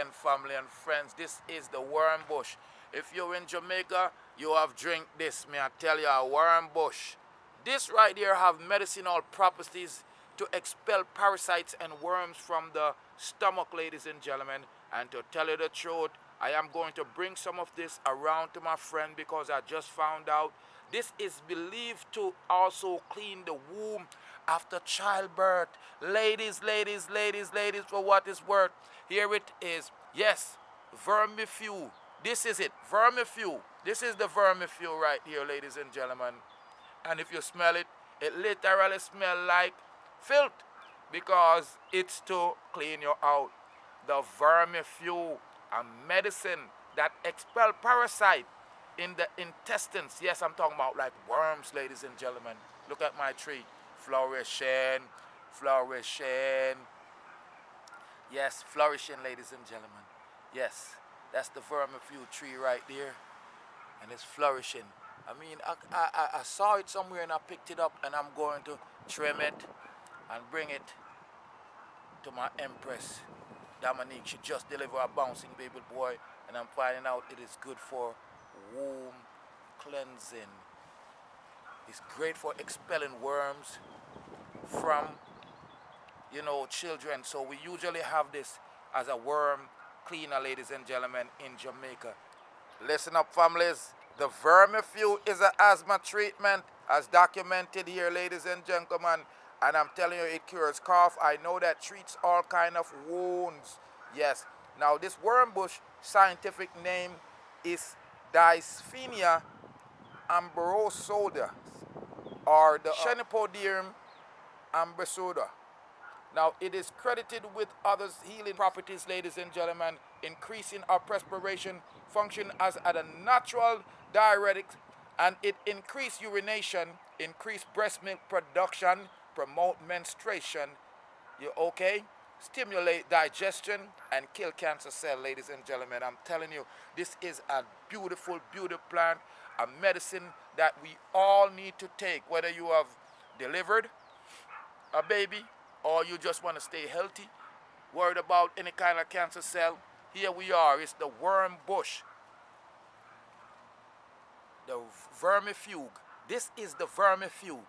again, family and friends. This is the worm bush. If you're in Jamaica, you have drink this. May I tell you, a worm bush. This right here have medicinal properties to expel parasites and worms from the stomach, ladies and gentlemen. And to tell you the truth, I am going to bring some of this around to my friend because I just found out this is believed to also clean the womb after childbirth. Ladies, for what it's worth, here it is. Yes, Vermifuge. This is it, Vermifuge. This is the Vermifuge right here, ladies and gentlemen. And if you smell it, it literally smells like filth because it's to clean you out. The Vermifuge, a medicine that expel parasite in the intestines. Yes, I'm talking about like worms, ladies and gentlemen. Look at my tree. Flourishing. Yes, flourishing, ladies and gentlemen. Yes, that's the Vermifuge tree right there. And it's flourishing. I mean, I saw it somewhere and I picked it up and I'm going to trim it and bring it to my Empress, Dominique. She just delivered a bouncing baby boy and I'm finding out it is good for womb cleansing. It's great for expelling worms from, children. So we usually have this as a worm cleaner, ladies and gentlemen, in Jamaica. Listen up, families. The Vermifuge is an asthma treatment as documented here, ladies and gentlemen. And I'm telling you, it cures cough. I know that treats all kind of wounds. Yes. Now, this worm bush scientific name is Dysphania Ambrosioides, or the Chenopodium Ambrosioides. Now, it is credited with other healing properties, ladies and gentlemen, increasing our perspiration, function as a natural diuretic, and it increase urination, increase breast milk production, promote menstruation, you okay? Stimulate digestion and kill cancer cell, ladies and gentlemen. I'm telling you, this is a beautiful plant, a medicine that we all need to take, whether you have delivered a baby or you just want to stay healthy, worried about any kind of cancer cell. Here we are. It's the worm bush, the Vermifuge. This is the Vermifuge.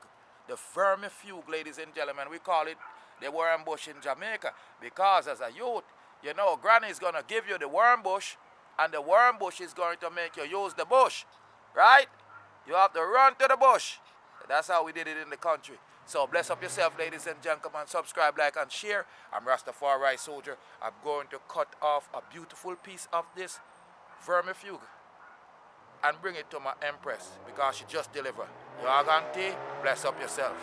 The Vermifuge, ladies and gentlemen. We call it the worm bush in Jamaica because as a youth, Granny is going to give you the worm bush and the worm bush is going to make you use the bush, right? You have to run to the bush. That's how we did it in the country. So bless up yourself, ladies and gentlemen. Subscribe, like, and share. I'm Rastafari Soldier. I'm going to cut off a beautiful piece of this Vermifuge and bring it to my Empress because she just delivered. You auntie, bless up yourself.